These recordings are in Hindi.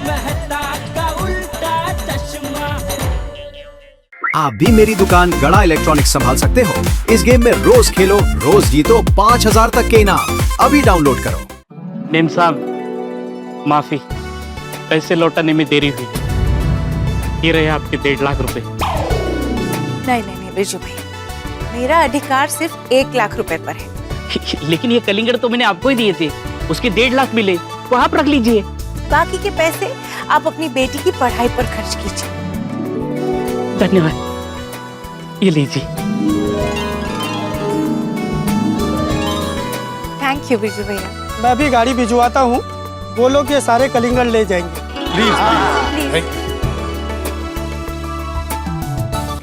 मेहता का उल्टा चश्मा। आप भी मेरी दुकान गड़ा इलेक्ट्रॉनिक्स संभाल सकते हो। इस गेम में रोज खेलो, रोज जीतो 5000 तक के इनाम। अभी डाउनलोड करो। मेम साहब, माफी, पैसे लौटाने में देरी हुई। ये रहे आपके 1.5 लाख रुपए। नहीं बिरजू भैया, मेरा अधिकार सिर्फ 1 लाख रुपए पर है। लेकिन ये कलिंगड़ तो मैंने आपको ही दिए थे, उसके 1.5 लाख मिले, वो आप रख लीजिए। बाकी के पैसे आप अपनी बेटी की पढ़ाई पर खर्च कीजिए। धन्यवाद, ये लीजिए। थैंक यू बिरजू भैया। मैं भी गाड़ी भिजवाता हूँ, वो लोग ये सारे कलिंगड़ ले जाएंगे। प्लीज।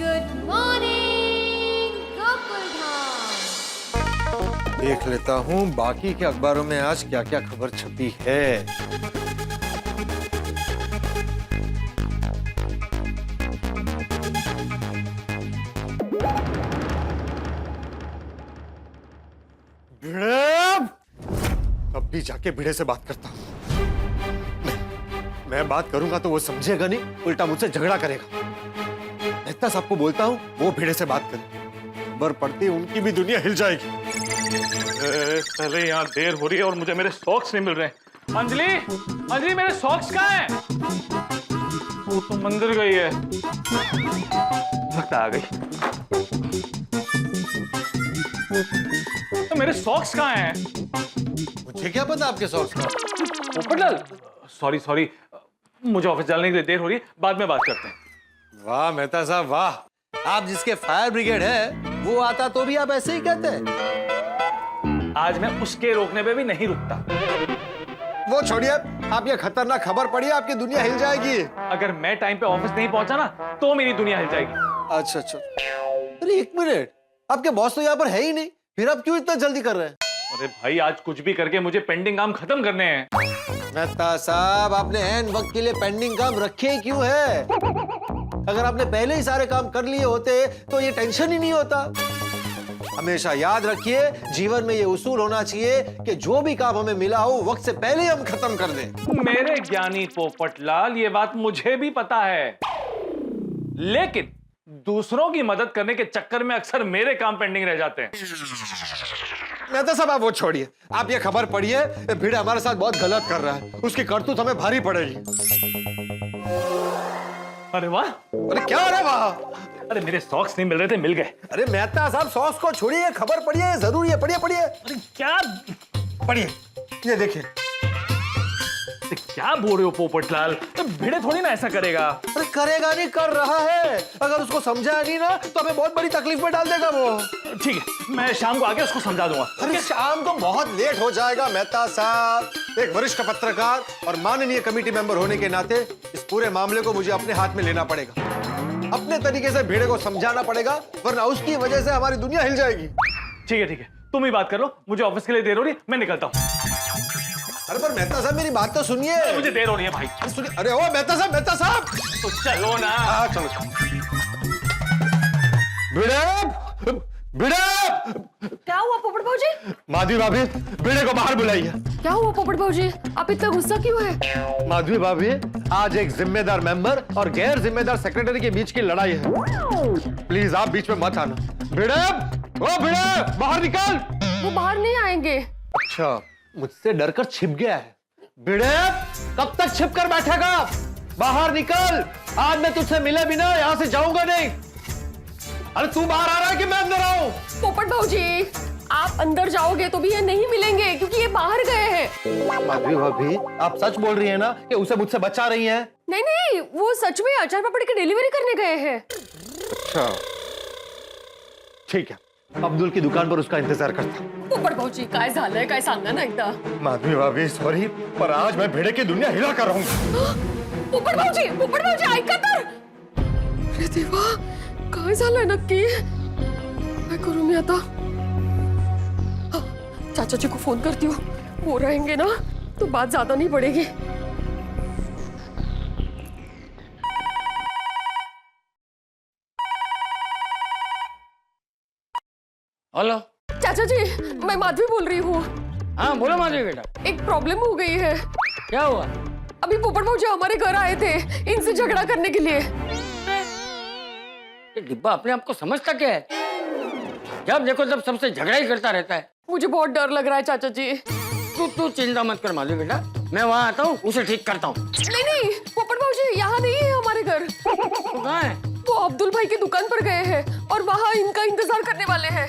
Good morning Gokuldham. देख लेता हूँ बाकी के अखबारों में आज क्या क्या खबर छपी है। अब भी जाके भिड़े से बात करता हूँ। मैं बात करूंगा तो वो समझेगा नहीं, उल्टा मुझसे झगड़ा करेगा। इतना सबको बोलता हूँ वो भिड़े से बात करे, खबर पड़ती उनकी भी दुनिया हिल जाएगी। पहले यहाँ देर हो रही है और मुझे मेरे सॉक्स नहीं मिल रहे हैं। अंजलि, अंजलि मेरे सॉक्स कहाँ हैं? वो तो मंदिर गई है। लगता आ गई। तो मेरे सॉक्स कहाँ हैं? मुझे क्या पता आपके सॉक्स का? पोपटलाल, सॉरी, मुझे ऑफिस जाने के लिए देर हो रही है, बाद में बात करते हैं। वाह मेहता साहब वाह, आप जिसके फायर ब्रिगेड है वो आता तो भी आप ऐसे ही कहते हैं। आज मैं उसके रोकने पे भी नहीं रुकता। वो छोड़िए, आप ये खतरनाक खबर पढ़िए, आपकी दुनिया हिल जाएगी। अगर मैं टाइम पे ऑफिस नहीं पहुंचा ना तो मेरी दुनिया हिल जाएगी। अच्छा, अरे 1 मिनट, आपके बॉस तो यहाँ पर है ही नहीं, फिर आप क्यों इतना जल्दी कर रहे हैं? अरे भाई, आज कुछ भी करके मुझे पेंडिंग काम खत्म करने हैं। मेहता साहब, आपने एन वक्त के लिए पेंडिंग काम रखे ही क्यों है? अगर आपने पहले ही सारे काम कर लिए होते तो ये टेंशन ही नहीं होता। हमेशा याद रखिए, जीवन में ये उसूल होना चाहिए कि जो भी काम हमें मिला हो वक्त से पहले हम खत्म कर दें। मेरे ज्ञानी पोपटलाल, ये बात मुझे भी पता है, लेकिन दूसरों की मदद करने के चक्कर में अक्सर मेरे काम पेंडिंग रह जाते हैं। मेहता साहब, आप वो छोड़िए, आप ये खबर पढ़िए, भिड़े हमारे साथ बहुत गलत कर रहा है, उसकी करतूत हमें भारी पड़ेगी। अरे वाह! अरे क्या? अरे वाह! अरे मेरे सॉक्स नहीं मिल रहे थे, मिल गए। अरे मेहता साहब, सॉक्स को छोड़िए, खबर पढ़िए, जरूरी है, पढ़िए। अरे क्या पढ़िए, ये देखिए। क्या बोल रहे हो पोपटलाल? तो भिड़े थोड़ी ना ऐसा करेगा। अरे करेगा नहीं, कर रहा है। अगर उसको समझाया नहीं ना तो हमें बहुत बड़ी तकलीफ में डाल देगा वो। ठीक है, मैं शाम को आके उसको समझा दूंगा। अरे शाम को बहुत लेट हो जाएगा मेहता साहब। एक वरिष्ठ पत्रकार और माननीय कमेटी मेंबर होने के नाते इस पूरे मामले को मुझे अपने हाथ में लेना पड़ेगा। अपने तरीके से भिड़े को समझाना पड़ेगा, वरना उसकी वजह से हमारी दुनिया हिल जाएगी। ठीक है, तुम ही बात कर लो, मुझे ऑफिस के लिए देर हो रही है, मैं निकलता हूँ। अरे पर मेहता साहब, मेरी बात तो सुनिए। मुझे देर हो रही है भाई। सुनिए। अरे ओ मेहता साहब, तो चलो ना। हाँ चलो। भिड़े, क्या हुआ पोपट भाऊजी? माधवी भाभी, भिड़े को बाहर बुलाइए। क्या हुआ पोपट भाऊजी? आप इतना गुस्सा क्यों है? माधवी भाभी, आज एक जिम्मेदार मेंबर और गैर जिम्मेदार सेक्रेटरी के बीच की लड़ाई है। प्लीज आप बीच में मत आना। भिड़े, ओ भिड़े, बाहर निकल। वो बाहर नहीं आएंगे। अच्छा, मुझसे डरकर छिप गया है। भिड़े, कब तक छिप कर बैठेगा? बाहर निकल। आज मैं तुझसे मिले बिना यहाँ से जाऊंगा नहीं। अरे तू बाहर आ रहा है कि मैं अंदर आऊं? पोपट भाऊजी, आप अंदर जाओगे तो भी ये नहीं मिलेंगे क्योंकि ये बाहर गए हैं। माधवी भाभी, आप सच बोल रही है ना कि उसे मुझसे बचा रही हैं? नहीं, वो सच में अचार पापड़ की डिलीवरी करने गए हैं। अच्छा, ठीक है, अब्दुल की दुकान पर उसका इंतजार करता। पोपट भाऊजी, काय झालंय काय सांगा ना एकदा। माधवी भाभी सॉरी, पर आज मैं भिड़े की दुनिया हिला कर रहूंगा। पोपट भाऊजी ऐका तर। अरे देवा, काय झालंय नक्की? काय करू मी आता? चाचा जी को फोन करती हूँ, वो रहेंगे ना तो बात ज्यादा नहीं बढ़ेगी। हेलो चाचा जी, मैं माधवी बोल रही हूँ। हाँ बोलो माधवी बेटा, एक प्रॉब्लम हो गई है। क्या हुआ? अभी पोपट भाऊजी हमारे घर आए थे इनसे झगड़ा करने के लिए। ये डिब्बा अपने आप को समझता क्या है? जब देखो तब सबसे झगड़ा ही करता रहता है। मुझे बहुत डर लग रहा है चाचा जी। तू चिंता मत कर मालूम बेटा, मैं वहाँ आता हूँ, उसे ठीक करता हूँ। नहीं नहीं, पोपट भाऊजी यहाँ नहीं है हमारे घर। तो कहाँ है? वो अब्दुल भाई की दुकान पर गए हैं और वहाँ इनका इंतजार करने वाले हैं।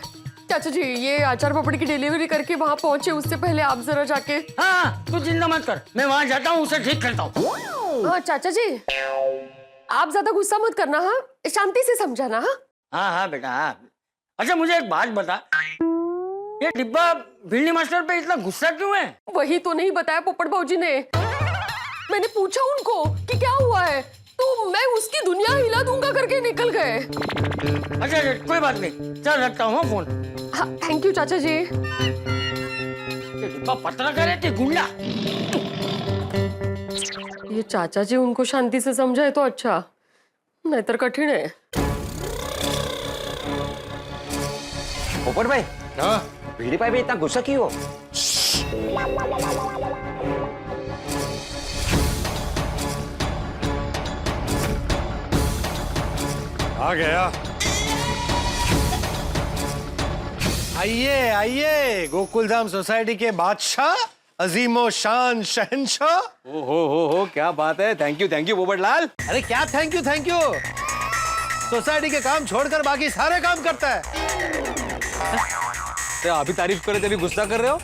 चाचा जी, ये अचार पापड़ की डिलीवरी करके वहाँ पहुँचे उससे पहले आप जरा जाके। हाँ, तू चिंता मत कर, मैं वहाँ जाता हूँ, उसे ठीक करता हूँ। हाँ चाचा जी, आप ज्यादा गुस्सा मत करना, हाँ, शांति से समझाना। हाँ हाँ हाँ बेटा हाँ। अच्छा मुझे एक बात बता, ये डिब्बा भिंडी मास्टर पे इतना गुस्सा क्यों है? वही तो नहीं बताया पोपट भाऊजी ने। मैंने पूछा उनको कि क्या हुआ है, तो मैं उसकी दुनिया हिला दूंगा करके निकल गए। अच्छा कोई बात नहीं, चल रखता हूँ फोन। हाँ, थैंक यू चाचा जी। ये डिब्बा पत्रकार है कि गुंडा? ये चाचा जी उनको शांति से समझाए तो अच्छा, नाहीतर कठिन है। पोपट भाई, हाँ भिड़ी भाई पे इतना गुस्सा क्यों हो? आ गया। आइए आइए, गोकुलधाम सोसाइटी के बादशाह, अजीमो शान शहंशाह। हो क्या बात है। Thank you Popat Lal. अरे क्या थैंक यू, सोसाइटी के काम छोड़कर बाकी सारे काम करता है। तो अभी तारीफ करे थे, अभी गुस्सा कर रहे हो?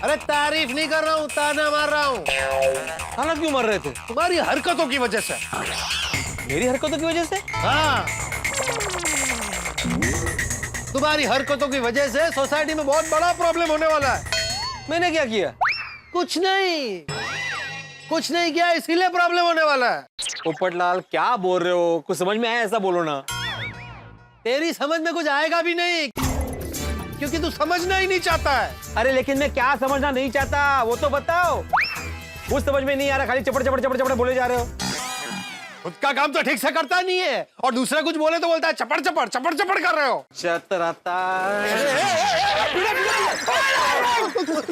अरे तारीफ नहीं कर रहा हूँ, ताना मार रहा हूँ। ताना क्यों मार रहे थे? तुम्हारी हरकतों की वजह से। मेरी हरकतों की वजह से? हाँ, तुम्हारी हरकतों की वजह से सोसाइटी में बहुत बड़ा प्रॉब्लम होने वाला है। मैंने क्या किया? कुछ नहीं किया, इसीलिए प्रॉब्लम होने वाला है। पोपट लाल क्या बोल रहे हो? कुछ समझ में आया ऐसा बोलो ना। तेरी समझ में कुछ आएगा भी नहीं, क्योंकि तू समझना ही नहीं चाहता है। अरे लेकिन मैं क्या समझना नहीं चाहता वो तो बताओ। कुछ समझ में नहीं आ रहा, खाली चपड़ बोले जा रहे हो। खुद का काम तो ठीक से करता नहीं है और दूसरा कुछ बोले तो बोलता है चपड़ कर रहे हो। चतराता।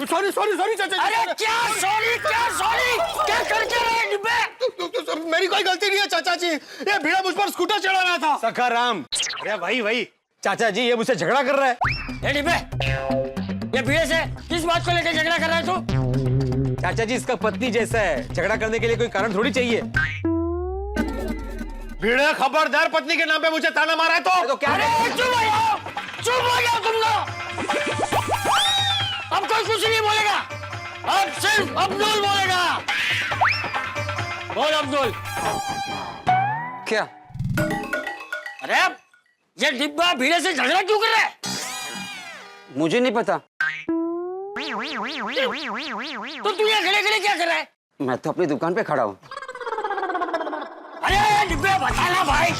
सॉरी चाचा। अरे क्या सॉरी क्या करके रहे डिब्बे? मेरी कोई गलती नहीं है चाचा जी, ये भीड़ा मुझ पर स्कूटर चला रहा था। सखा राम। अरे वही चाचा जी ये मुझसे झगड़ा कर रहा है। ये डिब्बे, ये भीड़े से किस बात को लेकर झगड़ा कर रहा है तू? चाचा जी इसका पत्नी जैसा है, झगड़ा करने के लिए कोई कारण थोड़ी चाहिए। भीड़े खबरदार, पत्नी के नाम पे मुझे ताना मारा है तो क्या? चुप हो जाओ तुम लोग। अब कोई कुछ नहीं बोलेगा, अब सिर्फ अब्दुल बोलेगा। बोल अब्दुल। क्या? अरे ये डिब्बा भीड़े से झगड़ा क्यों कर रहा है? मुझे नहीं पता। तो तू यहाँ खड़े क्या कर रहा है? मैं तो अपनी दुकान पे खड़ा हूँ। अरे डिब्बे बताना भाई,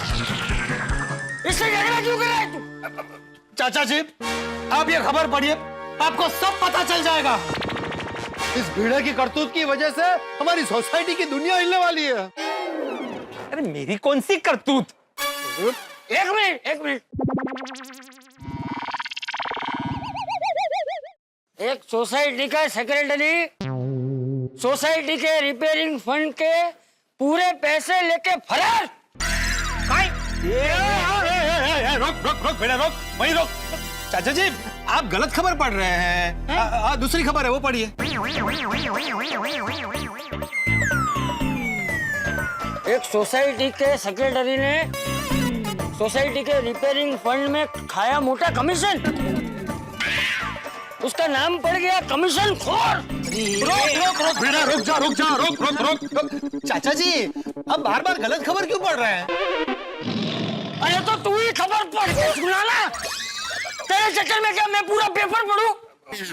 इससे झगड़ा क्यों कर रहा है तू? चाचा जी आप ये खबर पढ़िए, आपको सब पता चल जाएगा। इस भीड़े की करतूत की वजह से हमारी सोसाइटी की दुनिया हिलने वाली है। अरे मेरी कौन सी करतूत? एक मिनट। एक सोसाइटी का सेक्रेटरी सोसाइटी के रिपेयरिंग फंड के पूरे पैसे लेके फरार। रोक बेटा, रोक वही रोक। चाचा जी आप गलत खबर पढ़ रहे हैं। दूसरी खबर है वो पढ़िए। एक सोसाइटी के सेक्रेटरी ने सोसाइटी के रिपेयरिंग फंड में खाया मोटा कमीशन, उसका नाम पड़ गया कमीशन खोर। रोक बेटा, रोक। चाचा जी अब बार बार गलत खबर क्यों पढ़ रहे हैं? अरे तो तू ही खबर पढ़ के सुनाना, तेरे चक्कर में क्या मैं पूरा पेपर पढ़ूं?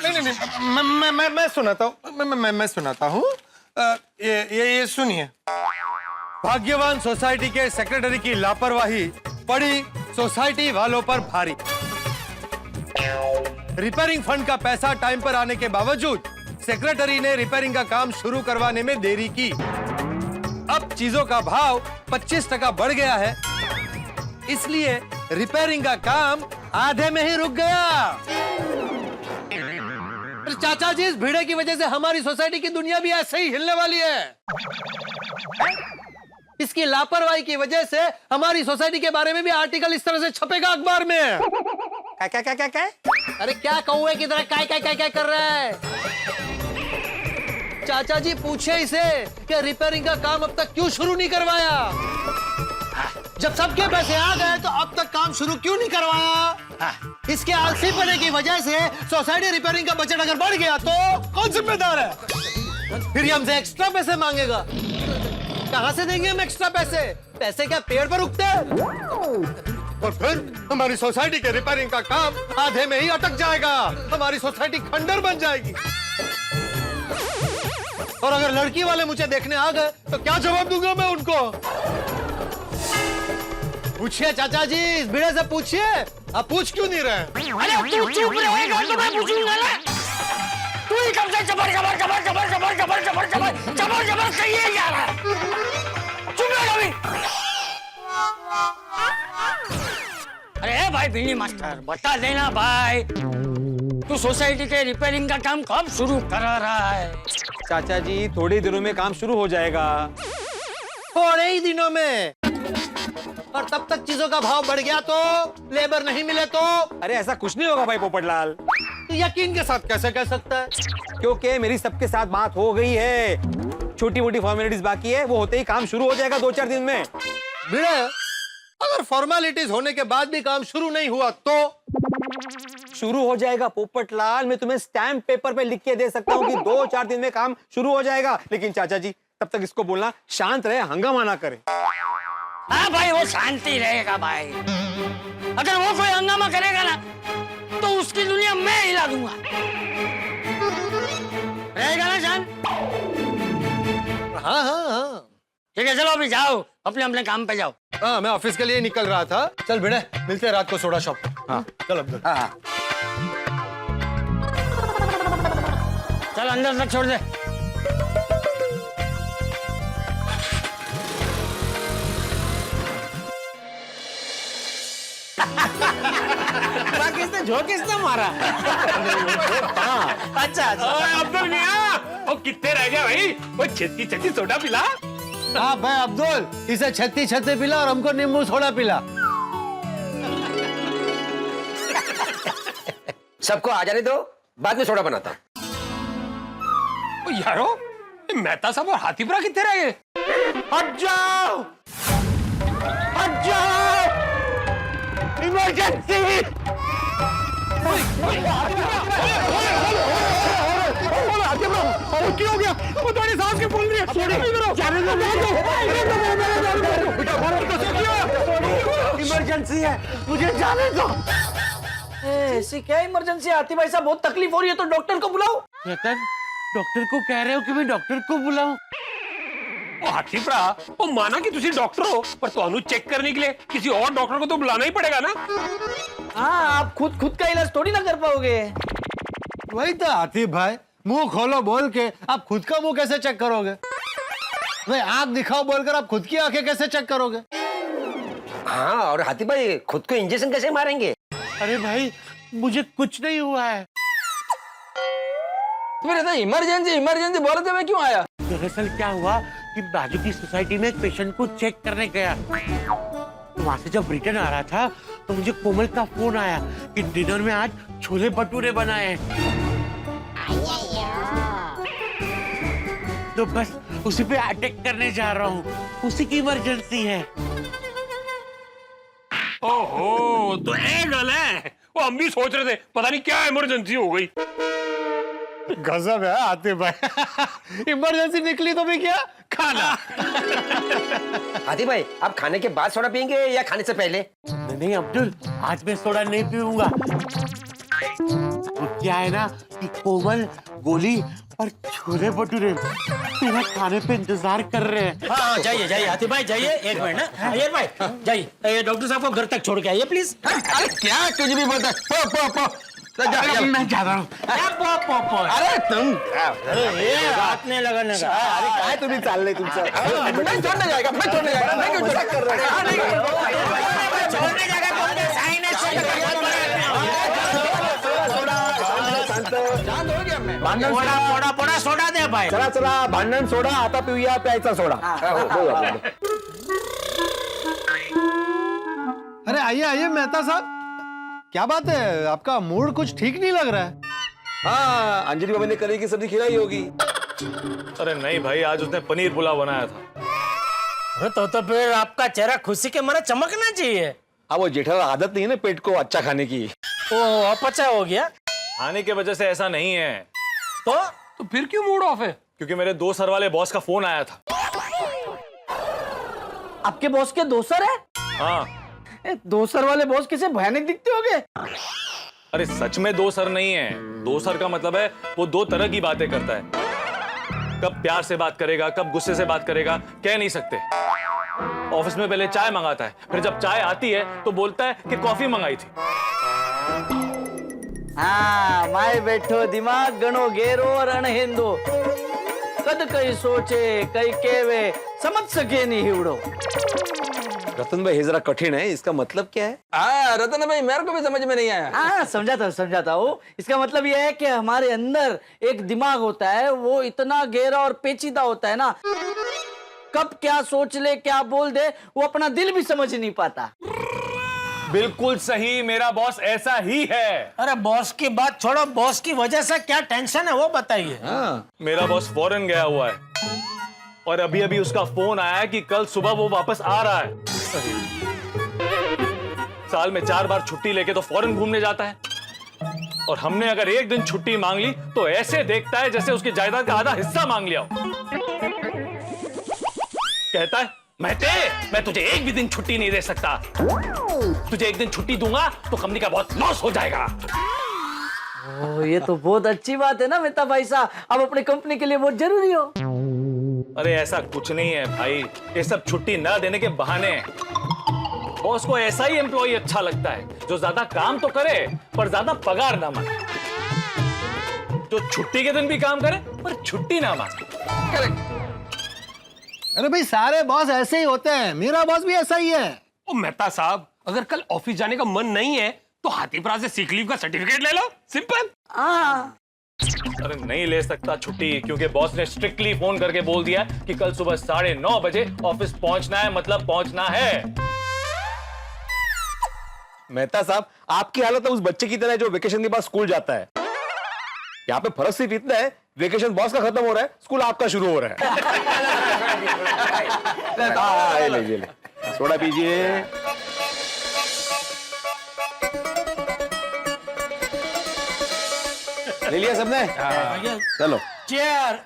नहीं, मैं सुनाता हूँ। मैं सुनाता हूँ। ये सुनिए। भाग्यवान सोसाइटी के सेक्रेटरी की लापरवाही पड़ी सोसाइटी वालों पर भारी। रिपेयरिंग फंड का पैसा टाइम पर आने के बावजूद सेक्रेटरी ने रिपेयरिंग का काम शुरू करवाने में देरी की। अब चीजों का भाव 25% बढ़ गया है, इसलिए रिपेयरिंग का काम आधे में ही रुक गया। चाचा जी, इस भीड़े की वजह से हमारी सोसाइटी की दुनिया भी ऐसे ही हिलने वाली है। इसकी लापरवाही की वजह से हमारी सोसाइटी के बारे में भी आर्टिकल इस तरह से छपेगा अखबार में। क्या? अरे क्या कौवे की तरह काय कर रहा है? चाचा जी, पूछे इसे कि रिपेयरिंग का काम अब तक क्यों शुरू नहीं करवाया? जब सबके पैसे आ गए तो अब तक काम शुरू क्यों नहीं करवाया? इसके आलसीपने की वजह से सोसाइटी रिपेयरिंग का बजट अगर बढ़ गया तो कौन जिम्मेदार है? फिर ये हमसे एक्स्ट्रा पैसे मांगेगा। कहां से देंगे हम एक्स्ट्रा पैसे? पैसे क्या पेड़ पर उगते हैं? और फिर हमारी सोसाइटी के रिपेयरिंग का काम आधे में ही अटक जाएगा। हमारी सोसाइटी खंडर बन जाएगी। और अगर लड़की वाले मुझे देखने आ गए तो क्या जवाब दूंगा मैं उनको? पूछिए चाचा जी, इस भीड़े से पूछिए। आप पूछ क्यों नहीं रहे? अरे तू चुप रहेगा तो मैं पूछूंगा ना। तू ही कब से जबर कहिए जा रहा है। चुप रह अभी। अरे भाई भिंडी मास्टर, बता देना भाई, तू सोसाइटी के रिपेयरिंग का काम कब शुरू करा रहा है? चाचा जी, थोड़े दिनों में काम शुरू हो जाएगा। थोड़े ही दिनों में? और तब तक चीजों का भाव बढ़ गया तो, लेबर नहीं मिले तो? अरे ऐसा कुछ नहीं होगा भाई पोपटलाल। तो यकीन के साथ कैसे कह सकता है? क्योंकि मेरी सबके साथ बात हो गई है। छोटी मोटी फॉर्मेलिटीज बाकी है, वो होते ही काम शुरू हो जाएगा 2-4 दिन में। भीड़े, अगर फॉर्मेलिटीज होने के बाद भी काम शुरू नहीं हुआ तो? शुरू हो जाएगा पोपटलाल। मैं तुम्हें स्टैम्प पेपर पे लिख के दे सकता हूँ कि 2-4 दिन में काम शुरू हो जाएगा। लेकिन चाचा जी, तब तक इसको बोलना शांत रहे, हंगामा ना करे। हाँ भाई, वो शांति रहेगा भाई। अगर वो कोई हंगामा करेगा ना तो उसकी दुनिया मैं हिला दूंगा। रहेगा ना शांत? हाँ। ठीक है, चलो अभी जाओ, अपने अपने काम पे जाओ। हाँ, मैं ऑफिस के लिए निकल रहा था। चल भिड़े, मिलते हैं रात को सोडा शॉप। हाँ चल अब्दुल। चल अंदर तक छोड़ दे। किसने मारा? अच्छा। अब्दुल मियां, वो कितने रह गया भाई? वो छत्ती सोडा पिला। हाँ भाई अब्दुल, इसे छत्ती पिला और हमको नींबू सोडा पिला। सबको आ जाने दो, बाद में सोडा बनाता। यारो, मेहता साहब और हाथीपुरा कितने रह गए? हट जाओ! हट जाओ! इमरजेंसी! क्या हो गया? वो तुम्हारी सांस के फूल रही है। इमरजेंसी है, मुझे जाने दो। ऐसी क्या इमरजेंसी? आती भाई साहब, बहुत तकलीफ हो रही है तो डॉक्टर को बुलाओ। डॉक्टर को कह रहे हो कि मैं डॉक्टर को बुलाऊं? हाथीपुरा, वो माना कि तुसी डॉक्टर हो, पर ਤੁਹਾਨੂੰ चेक करने के लिए किसी और डॉक्टर को तो बुलाना ही पड़ेगा ना। हाँ, आप खुद का इलाज थोड़ी ना कर पाओगे। वही तो आतिफ भाई, मुंह खोलो बोल के आप खुद का मुंह कैसे चेक करोगे? भाई आंख दिखाओ बोलकर आप खुद की आंखें कैसे चेक करोगे? हाँ, और हाथी भाई खुद को इंजेक्शन कैसे मारेंगे? अरे भाई, मुझे कुछ नहीं हुआ है। तुम्हें इमरजेंसी बोल रहे थे, मैं क्यों आया? दरअसल क्या हुआ कि बाजू की सोसाइटी में एक पेशेंट को चेक करने गया, तो वहां से जब रिटर्न आ रहा था तो मुझे कोमल का फोन आया कि डिनर में आज छोले भटूरे बनाए हैं। तो बस उसी पे अटैक करने जा रहा हूँ, उसी की इमरजेंसी है। ओहो, तो ये गल है। वो हम भी सोच रहे थे, पता नहीं क्या इमरजेंसी हो गई। गजब है आतिफ भाई। इमरजेंसी निकली तो भी क्या? खाना। हाथी भाई, आप खाने के बाद सोडा पियेंगे या खाने से पहले? नहीं अब्दुल, आज मैं सोडा नहीं पीऊंगा। तो क्या है ना कि कोमल, गोली और छोले भटूरे मेरा खाने पे इंतजार कर रहे हैं। हाँ, जाइए आतिफ भाई, जाइए। एक मिनट ना अय्यर भाई, जाइए डॉक्टर साहब को घर तक छोड़ के आइए प्लीज। अरे क्या कुछ भी बोलता है? मैं जा रहा हूँ। अरे तुम हाथ नहीं लगाने का। अरे काय तुम्ही चालले तुमचं? मैं छोड़ने जाएगा, मैं छोड़ने जाएगा। मैं क्यों मजाक कर रहा हूँ? छोड़ने जाएगा तो साइन है। शांत हो गया मैं। भांडण पोड़ा सोडा. पोड़ा पोड़ा सोडा दे भाई. चला चला भांडण सोडा, आता पिऊया प्यायचा सोडा. हो, हो. अरे आइए आइए मेहता साहब, क्या बात है, आपका मूड कुछ ठीक नहीं लग रहा है. हाँ, अंजलि बाबा ने करी की सब्जी खिलाई होगी. अरे नहीं भाई, आज उसने पनीर पुलाव बनाया था. अरे तो फिर आपका चेहरा खुशी के मारे चमकना चाहिए. अब वो जेठालाल आदत नहीं है ना पेट को अच्छा खाने की. ओ अपचा हो गया. खाने की वजह से ऐसा नहीं है. तो फिर क्यों मूड ऑफ है? क्योंकि मेरे 2 सर वाले बॉस का फोन आया था. आपके बॉस के दोस्त है? हाँ. दोसर वाले बॉस किसे भयानक दिखते होंगे? अरे सच में 2 सर नहीं है. 2 सर का मतलब है वो 2 तरह की बातें करता है. कब प्यार से बात करेगा, कब गुस्से से बात करेगा, कह नहीं सकते. ऑफिस में पहले चाय मंगाता है, फिर जब चाय आती है तो बोलता है कि कॉफी मंगाई थी. हाँ, माए बैठो दिमाग गणो गेरो और अणहिंदो. कद कई सोचे कई केवे समझ सके नहीं हिवड़ो. रतन भाई ये जरा कठिन है, इसका मतलब क्या है? हाँ रतन भाई मेरे को भी समझ में नहीं आया. हाँ समझाता हूँ. इसका मतलब यह है कि हमारे अंदर एक दिमाग होता है, वो इतना गहरा और पेचीदा होता है ना, कब क्या सोच ले क्या बोल दे वो अपना दिल भी समझ नहीं पाता. बिल्कुल सही, मेरा बॉस ऐसा ही है. अरे बॉस की बात छोड़ो, बॉस की वजह से क्या टेंशन है वो बताइए. मेरा बॉस फॉरेन गया हुआ है और अभी अभी उसका फोन आया है कि कल सुबह वो वापस आ रहा है. साल में 4 बार छुट्टी लेके तो फॉरेन घूमने जाता है, और हमने अगर एक दिन छुट्टी मांग ली तो ऐसे देखता है जैसे उसकी जायदाद का आधा हिस्सा मांग लिया हो. कहता है मैं तुझे एक भी दिन छुट्टी नहीं दे सकता. तुझे एक दिन छुट्टी दूंगा तो कंपनी का बहुत लॉस हो जाएगा. ओ, ये तो बहुत अच्छी बात है ना मेहता भाई साहब, आप अपनी कंपनी के लिए बहुत जरूरी हो. अरे ऐसा कुछ नहीं है भाई, ये सब छुट्टी न देने के बहाने हैं. बॉस को ऐसा ही एम्प्लॉय अच्छा लगता है जो ज्यादा काम तो करे पर ज्यादा पगार ना मांगे, जो छुट्टी के दिन भी काम करे पर छुट्टी ना मांगे. करेक्ट. अरे भाई सारे बॉस ऐसे ही होते हैं, मेरा बॉस भी ऐसा ही है. ओ मेहता साहब, अगर कल ऑफिस जाने का मन नहीं है तो हाथीपुरा से सिक लीव का सर्टिफिकेट ले लो. सिंपल. हाँ. अरे नहीं ले सकता छुट्टी, क्योंकि बॉस ने स्ट्रिक्टली फोन करके बोल दिया कि कल सुबह 9:30 बजे ऑफिस पहुंचना है, मतलब पहुंचना है. मेहता साहब आपकी हालत है उस बच्चे की तरह जो वेकेशन के बाद स्कूल जाता है. यहाँ पे फर्क सिर्फ इतना है, वेकेशन बॉस का खत्म हो रहा है, स्कूल आपका शुरू हो रहा है. हाँ, ले सोडा पीजिए. ले लिया सबने? चलो. चेयर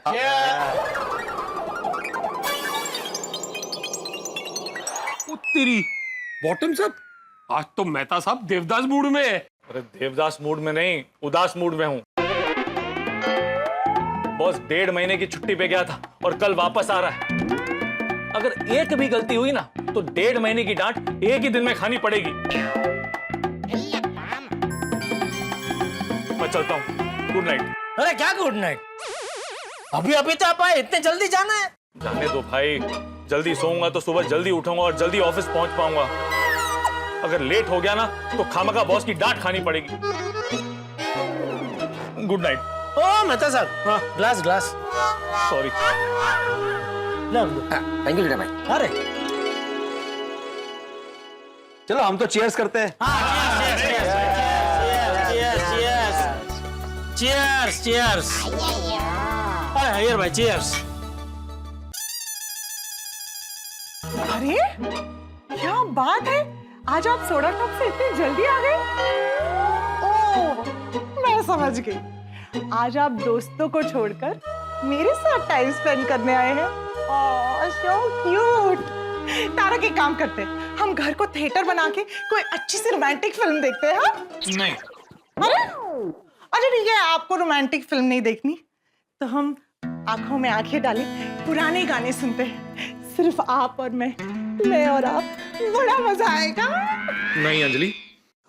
तेरी बॉटम साहब, आज तो मेहता साहब देवदास मूड में है. अरे देवदास मूड में नहीं, उदास मूड में हूं. बॉस 1.5 महीने की छुट्टी पे गया था और कल वापस आ रहा है. अगर एक भी गलती हुई ना तो 1.5 महीने की डांट एक ही दिन में खानी पड़ेगी. मैं चलता हूं. Good night. अरे क्या गुड नाइट, अभी अभी तो आप आए, इतने जल्दी जाना है. जाने दो भाई, जल्दी सोऊंगा तो सुबह जल्दी उठूंगा और जल्दी ऑफिस पहुंच पाऊंगा. अगर लेट हो गया ना तो खामखा बॉस की डांट खानी पड़ेगी. Good night. ओ मेहता साहब, हाँ ग्लास. सॉरी. थैंक यू जेठा भाई. अरे चलो हम तो चीयर्स करते हैं. चीयर्स. अरे भाई चीयर्स. अरे क्या बात है, आज आप सोडा कप से इतनी जल्दी आ गए. ओह मैं समझ गई, आज आप दोस्तों को छोड़कर मेरे साथ टाइम स्पेंड करने आए हैं. ओह सो क्यूट. तारा के काम करते हैं, हम घर को थिएटर बना के कोई अच्छी सी रोमांटिक फिल्म देखते हैं. हाँ नहीं. अरे ठीक है, आपको रोमांटिक फिल्म नहीं देखनी तो हम आंखों में आंखें डाले पुराने गाने सुनते हैं, सिर्फ आप और मैं और आप. बड़ा मजा आएगा. नहीं अंजलि,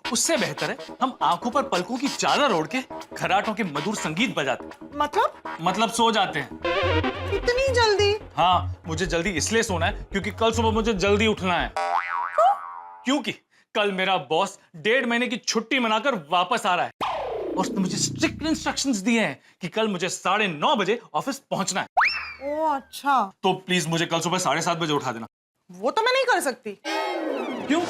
उससे बेहतर है हम आंखों पर पलकों की चादर ओढ़ के खराटों के मधुर संगीत बजाते. मतलब सो जाते हैं. इतनी जल्दी? हाँ, मुझे जल्दी इसलिए सोना है क्योंकि कल सुबह मुझे जल्दी उठना है. क्योंकि कल मेरा बॉस 1.5 महीने की छुट्टी मनाकर वापस आ रहा है. और उसने मुझे स्ट्रिक्ट इंस्ट्रक्शंस दिए हैं कि कल मुझे 9:30 बजे ऑफिस पहुंचना है। ओ अच्छा, तो प्लीज मुझे कल सुबह 7:30 बजे उठा देना। वो तो मैं नहीं कर सकती क्यों?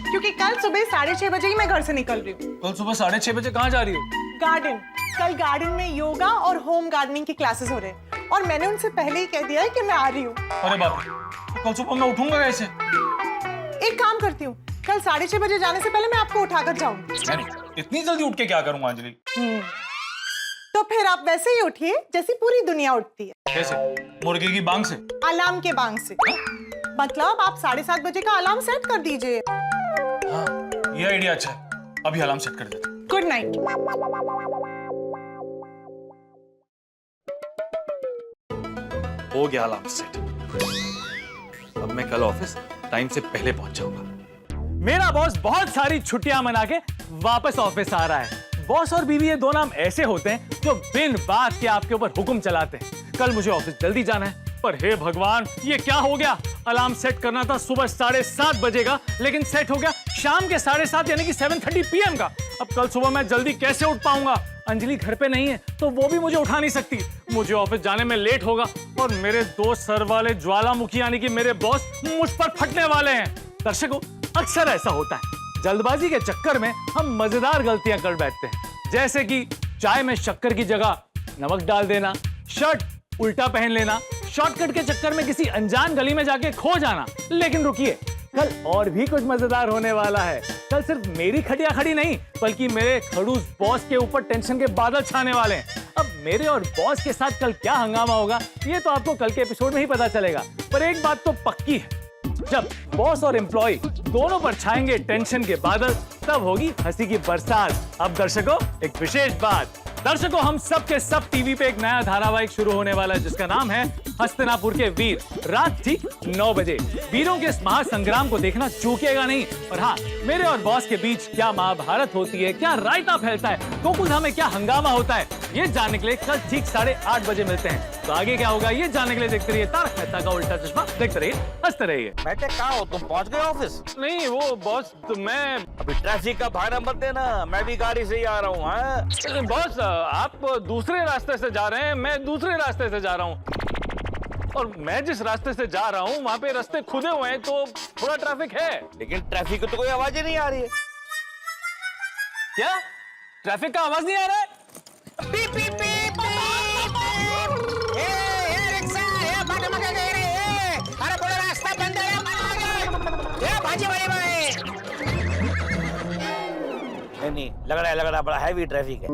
क्योंकि कल सुबह 6:30 बजे ही मैं घर से निकल रही हूँ। कल सुबह 6:30 बजे कहाँ जा रही हो? गार्डन। कल गार्डन में योगा और होम गार्डनिंग की क्लासेस हो रहे हैं और मैंने उनसे पहले ही कह दिया है कि मैं आ रही हूँ। अरे बाप रे, तो कल सुबह मैं उठूंगा कैसे? एक काम करती हूँ, कल 6:30 बजे जाने से पहले मैं आपको उठाकर जाऊंगी। नहीं, इतनी जल्दी उठ के क्या करूंगा अंजलि? तो फिर आप वैसे ही उठिए जैसी पूरी दुनिया उठती है। कैसे? मुर्गे की बांग से? अलार्म के बांग से। मतलब आप 7:30 बजे का अलार्म सेट कर दीजिए। हाँ, ये आइडिया अच्छा है। अभी अलार्म सेट कर देता। Good night. हो गया अलार्म सेट। अब मैं कल ऑफिस टाइम से पहले पहुंच जाऊंगा। मेरा बॉस बहुत सारी छुट्टियां मना के वापस ऑफिस आ रहा है। बॉस और बीवी ये दो नाम ऐसे होते हैं जो बिन बात के आपके ऊपर हुक्म चलाते हैं। कल मुझे ऑफिस जल्दी जाना है, पर हे भगवान, ये क्या हो गया? अलार्म सेट करना था सुबह 7:30 बजे का, लेकिन सेट हो गया शाम के 7:30 यानी कि 7:30 PM का। अब कल सुबह मैं जल्दी कैसे उठ पाऊंगा? अंजलि घर पे नहीं है तो वो भी मुझे उठा नहीं सकती। मुझे ऑफिस जाने में लेट होगा और मेरे दो सर वाले ज्वालामुखी यानी कि मेरे बॉस मुझ पर फटने वाले हैं। दर्शकों, अक्सर ऐसा होता है, जल्दबाजी के चक्कर में हम मजेदार गलतियां कर बैठते हैं, जैसे कि चाय में शक्कर की जगह नमक डाल देना, शर्ट उल्टा पहन लेना, शॉर्टकट के चक्कर में किसी अनजान गली में जाके खो जाना। लेकिन रुकिए, कल और भी कुछ मजेदार होने वाला है। कल सिर्फ मेरी खटिया खड़ी नहीं, बल्कि मेरे खड़ूस बॉस के ऊपर टेंशन के बादल छाने वाले हैं। अब मेरे और बॉस के साथ कल क्या हंगामा होगा, ये तो आपको कल के एपिसोड में ही पता चलेगा। पर एक बात तो पक्की है, जब बॉस और एम्प्लॉय दोनों पर छाएंगे टेंशन के बादल, तब होगी हंसी की बरसात। अब दर्शकों, एक विशेष बात। दर्शकों, हम सब के सब टीवी पे एक नया धारावाहिक शुरू होने वाला है जिसका नाम है हस्तिनापुर के वीर। रात ठीक 9 बजे वीरों के इस महासंग्राम को देखना चूकेगा नहीं। और हाँ, मेरे और बॉस के बीच क्या महाभारत होती है, क्या रायता फैलता है, गोकुलधाम में क्या हंगामा होता है, ये जानने के लिए कल ठीक 8:30 बजे मिलते हैं। तो आगे क्या होगा ये जानने के लिए देखते रहिए तारक मेहता का उल्टा चश्मा। देखते रहिए, हंसते रहिए। बेटे कहाँ हो तुम? पहुँच गए ऑफिस? नहीं वो बॉस, तो मैं अभी ट्रैफिक का भाड़ा मत देना, मैं भी गाड़ी से ही आ रहा हूँ। बॉस, आप दूसरे रास्ते से जा रहे हैं, मैं दूसरे रास्ते से जा रहा हूँ, और मैं जिस रास्ते से जा रहा हूँ वहाँ पे रास्ते खुदे हुए हैं तो थोड़ा ट्रैफिक है। लेकिन ट्रैफिक की तो कोई आवाज ही नहीं आ रही है। क्या ट्रैफिक का आवाज नहीं आ रहा है? नहीं, लग रहा है बड़ा हैवी ट्रैफिक है।